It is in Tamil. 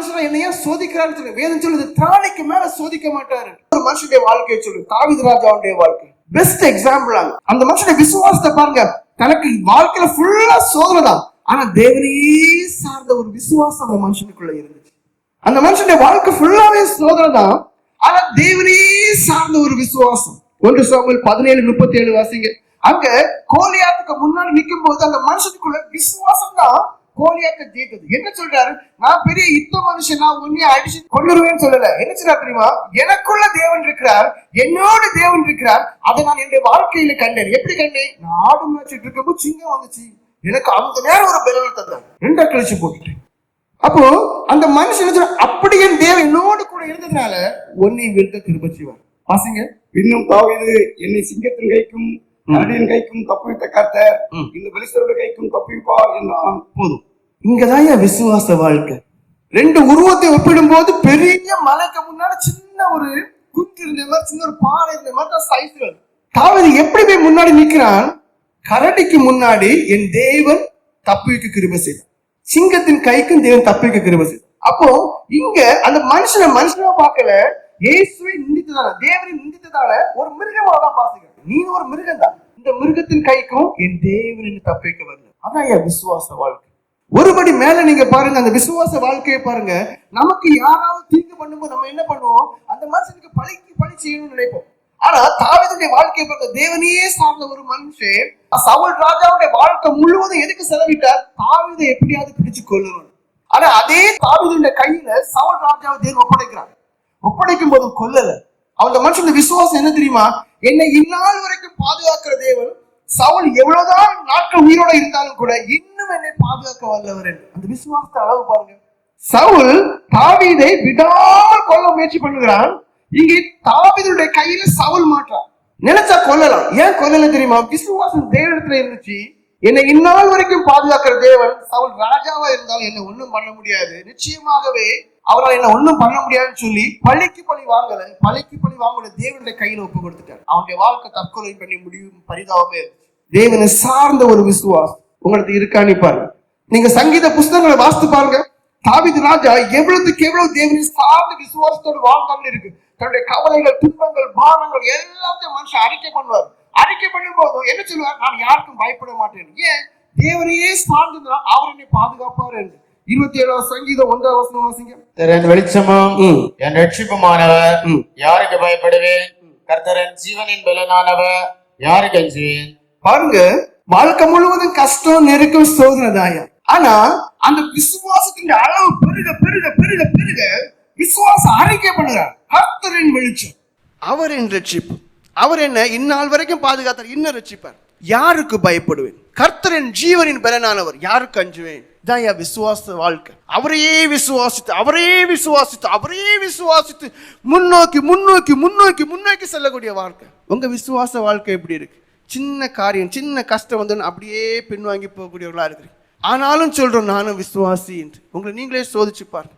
மனுஷனை என்னையா சோதிக்கிறான்னு சொல்லி வேதம் சொல்லுது. திராணிக்கு மேல சோதிக்க மாட்டாரு. ஒரு மனுஷனுடைய வாழ்க்கையை சொல்லு. தாவீது ராஜாவுடைய வாழ்க்கை பெஸ்ட் எக்ஸாம்பிள். அந்த மனுஷனுடைய விசுவாசத்தை பாருங்க. தனக்கு வாழ்க்கையில ஃபுல்லா சோதனை தான், ஆனா தேவனையே சார்ந்த ஒரு விசுவாசம் அந்த மனுஷனுக்குள்ள இருந்துச்சு. அந்த மனுஷனுடைய வாழ்க்கை ஃபுல்லாவே சோதனை தான், ஆனா தேவனையே சார்ந்த ஒரு விசுவாசம். 1 சாமுவேல் 17:37 வாசிங்க. அங்க கோலியாத்துக்கு முன்னாடி நிற்கும் போது அந்த மனுஷனுக்குள்ள விசுவாசம் தான் கோலியாத்தை ஜெயித்தது. என்ன சொல்றாரு? நான் பெரிய யுத்த மனுஷன், நான் உன்னைய அடிச்சு கொண்டுருவேன்னு சொல்லல. என்ன சொல்றா தெரியுமா? எனக்குள்ள தேவன் இருக்கிறார், என்னோட தேவன் இருக்கிறார். அதை நான் என்னுடைய வாழ்க்கையில கண்டேன். எப்படி கண்டேன்? நான் ஆடு மேய்ச்சிட்டு இருக்கும்போது சிங்கம் வந்துச்சு, எனக்கு அந்த நேரம் ஒரு பெலனை தந்தார், 2 கழிச்சு போட்டுட்டேன். அப்போ அந்த மனுஷன் அப்படி என் தேவன் என்னோடு கூட இருந்ததுனால ஒன்னை விருத்த கிருபை செய்வார். வாசிங்க. இன்னும் தாவீது என்னை சிங்கத்தின் கைக்கும் கரடியின் கைக்கும் தப்புவித்த கர்த்தர் இந்த பெலிஸ்தருடைய கைக்கும் தப்புவிப்பார் என்றான். போதும். இங்கதான் என் விசுவாச வாழ்க்கை. 2 உருவத்தை ஒப்பிடும் போது பெரிய மலைக்கு முன்னாடி சின்ன ஒரு குத்து இருந்த மாதிரி, சின்ன ஒரு பாறை இருந்த மாதிரி தான் சைஸ்கள். தாவீது எப்படி போய் முன்னாடி நிற்கிறான்? கரடிக்கு முன்னாடி என் தேவன் தப்புவிக்க கிருபை செய்தார், சிங்கத்தின் கைக்கும் தேவன் தப்புவிக்க கிருபை செய்தார். அப்போ இங்க அந்த மனுஷனா பார்க்கல, இயேசுவை நிந்தித்ததால, தேவனை நிந்தித்ததால ஒரு மிருகமா தான் பாத்துக்க. நீ ஒரு மிருகம் தான், இந்த மிருகத்தின் கைக்கும் என் தேவன் தப்பிக்க வரல. அதான் என் விசுவாச வாழ்க்கை. ஒருபடி மேல நீங்க பாருங்க, அந்த விசுவாச வாழ்க்கையை பாருங்க. நமக்கு யாராவது தீங்கு பண்ணும்போது நம்ம என்ன பண்ணுவோம்? அந்த மனுஷனுக்கு பழி செய்யணும்னு நினைப்போம். ஆனா தாவீதுடைய வாழ்க்கையை பாருங்க. தேவனையே சார்ந்த ஒரு மனுஷன் சவுல் ராஜாவுடைய வாழ்க்கை முழுவதும் எதுக்கு செலவிட்டார்? தாவீதை எப்படியாவது பிடிச்சு கொள்ளணும். ஆனா அதே தாவீதுடைய கையில சவுல் ராஜாவை தேவன் ஒப்படைக்கிறார். ஒப்படைக்கும் போது கொல்லல. அந்த மனுஷன் விசுவாசம் என்ன தெரியுமா? என்னை இந்நாள் வரைக்கும் பாதுகாக்கிற தேவன், சவுல் எவ்வளவுதான் நாட்கள் உயிரோட இருந்தாலும் கூட இன்னும் என்னை பாதுகாக்க வல்லவர். அந்த விசுவாசத்தை அளவு பாருங்க. சவுல் தாவீதை விடாமல் கொல்ல முயற்சி பண்ணுகிறான். இங்கே தாவீதுடைய கையில சவுல் மாட்டான். நினைச்சா கொல்லலாம். ஏன் கொல்லல தெரியுமா? விசுவாசம் தேவனிடத்துல இருந்துச்சு. என்னை இந்நாள் வரைக்கும் பாதுகாக்கிற தேவன், சவுல் ராஜாவா இருந்தாலும் என்ன ஒண்ணும் பண்ண முடியாது, நிச்சயமாகவே அவரால் என்ன ஒண்ணும் பண்ண முடியாதுன்னு சொல்லி பழிக்கு பழி வாங்கல. பழிக்கு பழி வாங்கல, தேவனுடைய கையில ஒப்பு கொடுத்துட்டார். அவனுடைய வாழ்க்கை தற்கொலை பண்ணி முடியும் பரிதாபமே இருந்துச்சு. தேவனை சார்ந்த ஒரு விசுவாசம் உங்களுக்கு இருக்கான்னு பாருங்க. நீங்க சங்கீத புஸ்தகங்களை வாசித்து பாருங்க. தாவீது ராஜா எவ்வளவுக்கு எவ்வளவு தேவனை சார்ந்த விசுவாசத்தோடு வாழ்ந்தான்னு இருக்கு. தன்னுடைய கவலைகள், துன்பங்கள், பாரங்கள் எல்லாத்தையும் மனுஷன் அறிக்கை பண்ணுவார். அறிக்கை பண்ணும் போது என்ன சொல்லுவார்? நான் யாருக்கும் பயப்பட மாட்டேன். ஏன்? தேவனையே சார்ந்ததுனா அவர் என்னை பாதுகாப்பார் என்று. 27 சங்கீதம் 1 வசனம் வாசிங்க. என் வெளிச்சமும் என் ரட்சிப்புமானவர், யாருக்கு பயப்படுவேன்? கர்த்தரின் ஜீவனின் பலனானவர், யாருக்கு அஞ்சுவேன்? பாருங்க, வாழ்க்கை முழுவதும் கஷ்டம், நெருக்கம், சோதனை தாயா. ஆனா அந்த விசுவாசத்தின் அளவு பெருக பெருக பெருக பெருக விசுவாசம் அறிக்கை பண்ணுகிறார். கர்த்தரின் வெளிச்சம், அவரின் ரட்சிப்பு, அவர் என்ன இந்நாள் வரைக்கும் பாதுகாத்தார், இன்னும் ரட்சிப்பார். யாருக்கு பயப்படுவேன்? கர்த்தரின் ஜீவனின் பலனானவர், யாருக்கு அஞ்சுவேன்? தான் என் விசுவாச வாழ்க்கை. அவரையே விசுவாசித்து அவரையே விசுவாசித்து அவரையே விசுவாசித்து முன்னோக்கி முன்னோக்கி முன்னோக்கி முன்னோக்கி செல்லக்கூடிய வாழ்க்கை. உங்க விசுவாச வாழ்க்கை எப்படி இருக்கு? சின்ன காரியம், சின்ன கஷ்டம் வந்து அப்படியே பின்வாங்கி போகக்கூடியவர்களா இருக்கிறீங்க. ஆனாலும் சொல்றோம் நானும் விசுவாசி என்று. உங்களை நீங்களே சோதிச்சு பாருங்க.